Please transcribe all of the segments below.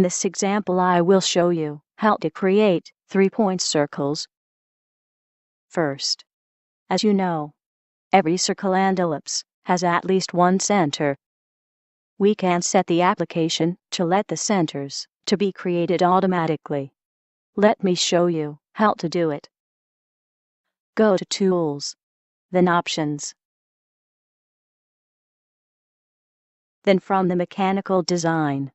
this example I will show you how to create 3-point circles. First, as you know, every circle and ellipse has at least one center. We can set the application to let the centers to be created automatically. Let me show you how to do it. Go to Tools, then Options. Then from the Mechanical Design,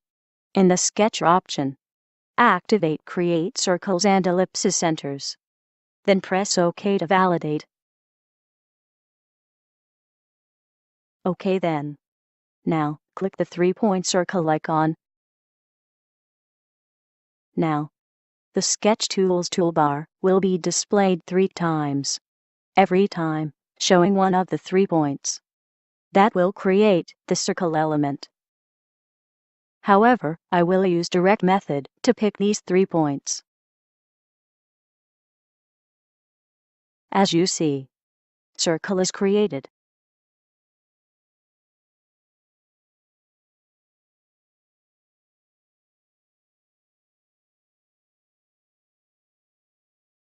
in the Sketch option, activate Create Circles and Ellipses Centers. Then press OK to validate. OK then. Now, click the 3-point circle icon. Now, the Sketch Tools toolbar will be displayed 3 times, every time showing one of the 3 points. That will create the circle element. However, I will use direct method to pick these 3 points. As you see, circle is created.